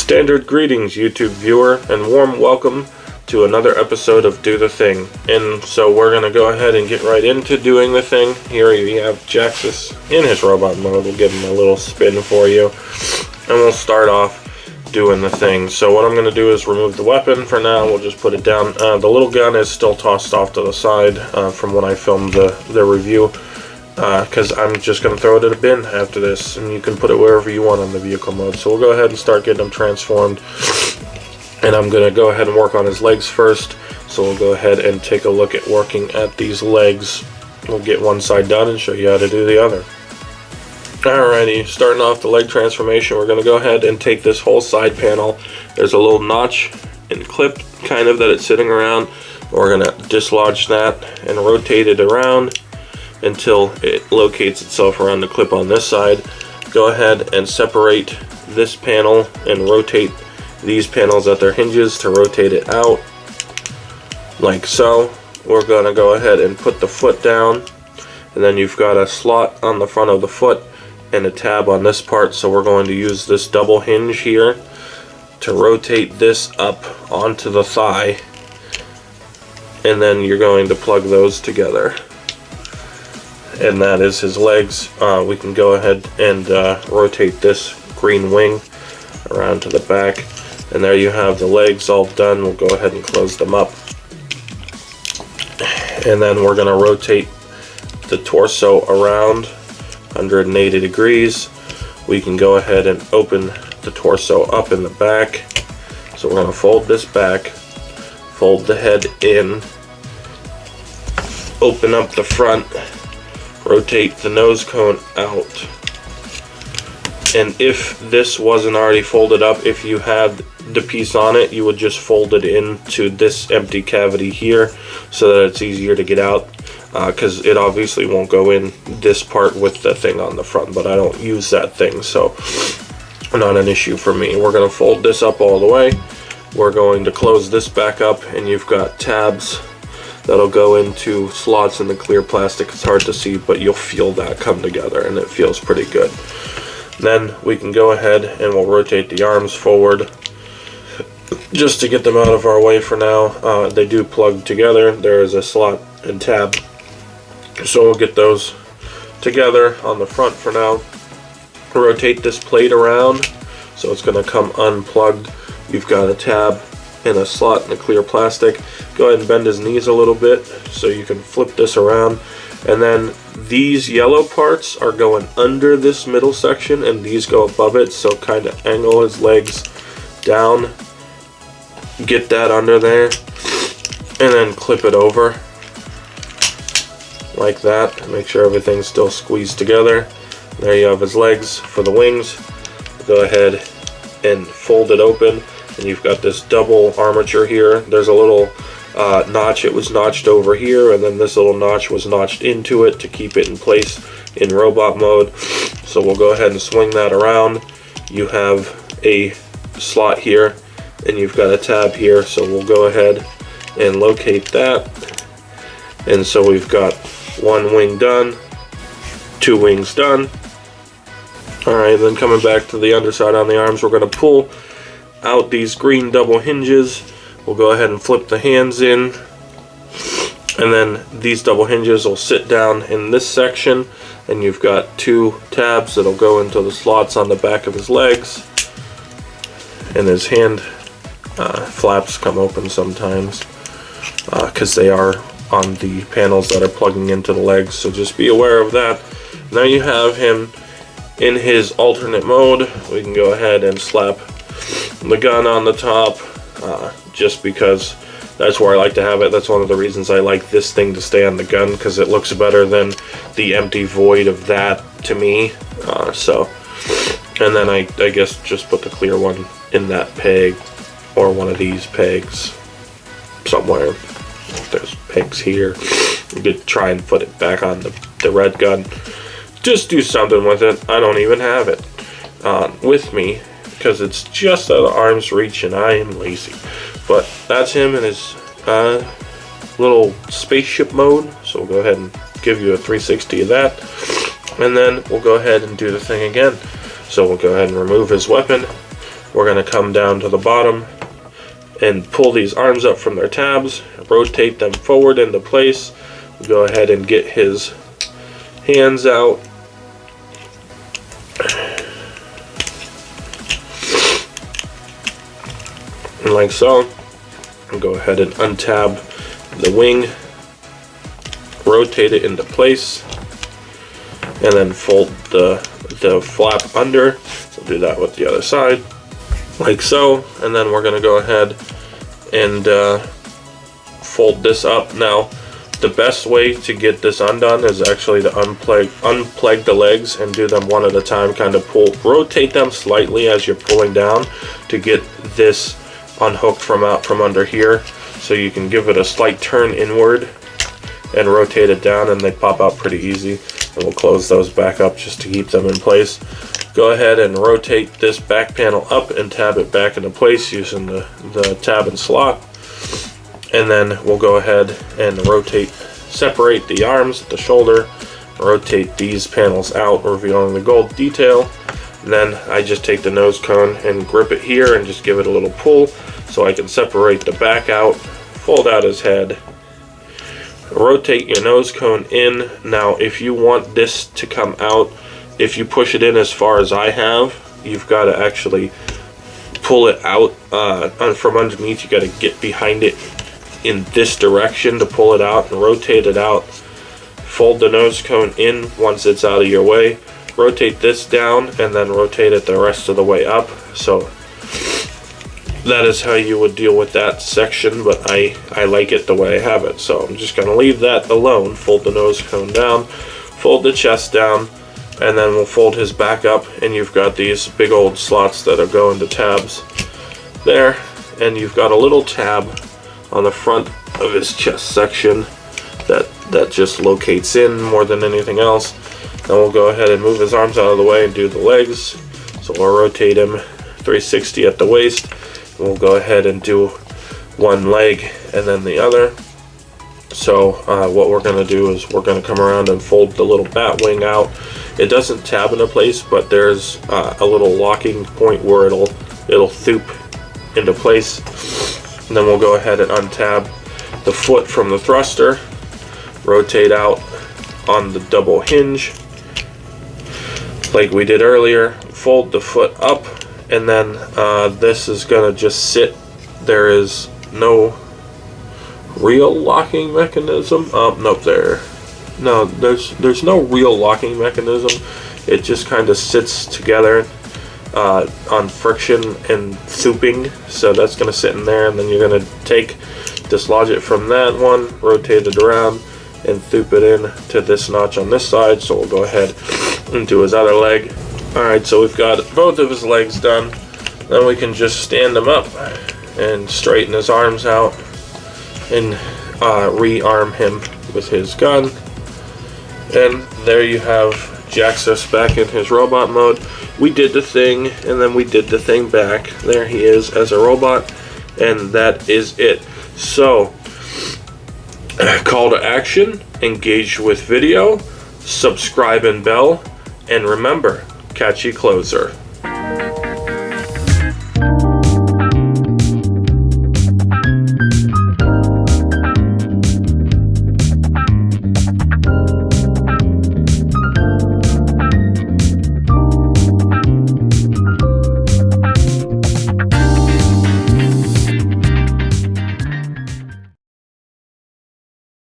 Standard greetings, YouTube viewer, and warm welcome to another episode of Do the Thing. And so we're going to go ahead and get right into doing the thing. Here you have Jhiaxus in his robot mode. We'll give him a little spin for you, and we'll start off doing the thing. So what I'm going to do is remove the weapon for now. We'll just put it down. The little gun is still tossed off to the side from when I filmed the review, because I'm just going to throw it in a bin after this, and you can put it wherever you want on the vehicle mode. So we'll go ahead and start getting him transformed, and I'm going to go ahead and work on his legs first. So we'll go ahead and take a look at working at these legs. We'll get one side done and show you how to do the other. Alrighty, starting off the leg transformation, we're going to go ahead and take this whole side panel. There's a little notch and clip kind of that it's sitting around. We're going to dislodge that and rotate it around until it locates itself around the clip on this side. Go ahead and separate this panel and rotate these panels at their hinges to rotate it out like so. We're going to go ahead and put the foot down, and then you've got a slot on the front of the foot and a tab on this part, so we're going to use this double hinge here to rotate this up onto the thigh, and then you're going to plug those together. And that is his legs. We can go ahead and rotate this green wing around to the back, and there you have the legs all done. We'll go ahead and close them up, and then we're going to rotate the torso around 180 degrees. We can go ahead and open the torso up in the back. So we're going to fold this back, fold the head in, open up the front, rotate the nose cone out. And if this wasn't already folded up, if you had the piece on it, you would just fold it into this empty cavity here so that it's easier to get out, because it obviously won't go in this part with the thing on the front, but I don't use that thing, so not an issue for me. We're going to fold this up all the way. We're going to close this back up, and you've got tabs that'll go into slots in the clear plastic. It's hard to see, but you'll feel that come together, and it feels pretty good. Then we can go ahead and we'll rotate the arms forward just to get them out of our way for now. They do plug together. There is a slot and tab, so we'll get those together on the front for now. Rotate this plate around so it's going to come unplugged. You've got a tab and a slot in the clear plastic. Go ahead and bend his knees a little bit so you can flip this around, and then these yellow parts are going under this middle section and these go above it, so kind of angle his legs down, get that under there, and then clip it over like that. Make sure everything's still squeezed together. There you have his legs for the wings. Go ahead and fold it open, and you've got this double armature here. There's a little notch. It was notched over here, and then this little notch was notched into it to keep it in place in robot mode. So we'll go ahead and swing that around. You have a slot here, and you've got a tab here, so we'll go ahead and locate that. And so we've got one wing done, two wings done. Alright, then coming back to the underside on the arms, we're going to pull out these green double hinges. We'll go ahead and flip the hands in, and then these double hinges will sit down in this section, and you've got two tabs that'll go into the slots on the back of his legs, and his hand flaps come open sometimes because they are on the panels that are plugging into the legs, so just be aware of that. Now you have him in his alternate mode. We can go ahead and slap the gun on the top, just because that's where I like to have it. That's one of the reasons I like this thing to stay on the gun, because it looks better than the empty void of that to me. And then I guess just put the clear one in that peg, or one of these pegs somewhere. There's pegs here. You could try and put it back on the red gun. Just do something with it. I don't even have it with me because it's just out of arm's reach and I am lazy. But that's him in his little spaceship mode. So we'll go ahead and give you a 360 of that. And then we'll go ahead and do the thing again. So we'll go ahead and remove his weapon. we're going to come down to the bottom and pull these arms up from their tabs, rotate them forward into place. Go ahead and get his hands out. And like so. And go ahead and untab the wing, rotate it into place, and then fold the flap under. So do that with the other side, like so. And then we're going to go ahead and fold this up. Now, the best way to get this undone is actually to unplug the legs and do them one at a time. Kind of rotate them slightly as you're pulling down to get this unhooked from out from under here. So you can give it a slight turn inward and rotate it down, and they pop out pretty easy. And we'll close those back up just to keep them in place. Go ahead and rotate this back panel up and tab it back into place using the tab and slot. And then we'll go ahead and separate the arms at the shoulder, rotate these panels out, revealing the gold detail. And then I just take the nose cone and grip it here and just give it a little pull so I can separate the back out, fold out his head, rotate your nose cone in. Now, if you want this to come out, if you push it in as far as I have, you've got to actually pull it out from underneath. You got to get behind it in this direction to pull it out and rotate it out. Fold the nose cone in once it's out of your way. Rotate this down and then rotate it the rest of the way up. So that is how you would deal with that section, but I like it the way I have it. So I'm just going to leave that alone. Fold the nose cone down, fold the chest down, and then we'll fold his back up, and you've got these big old slots that are going to tabs there, and you've got a little tab on the front of his chest section that just locates in more than anything else. Then we'll go ahead and move his arms out of the way and do the legs. So we'll rotate him 360 at the waist. We'll go ahead and do one leg and then the other. So what we're going to do is we're going to come around and fold the little bat wing out. It doesn't tab into place, but there's a little locking point where it'll thoop into place. And then we'll go ahead and untab the foot from the thruster, rotate out on the double hinge like we did earlier, fold the foot up, and then this is going to just sit. There is no real locking mechanism. Nope, there's no real locking mechanism. It just kind of sits together on friction and thooping. So that's going to sit in there, and then you're going to dislodge it from that one, rotate it around, and thoop it in to this notch on this side. So we'll go ahead and do his other leg. Alright, so we've got both of his legs done. Then we can just stand him up and straighten his arms out and rearm him with his gun. And there you have Jhiaxus back in his robot mode. We did the thing, and then we did the thing back. There he is as a robot, and that is it. So, call to action, engage with video, subscribe and bell, and remember, catchy closer.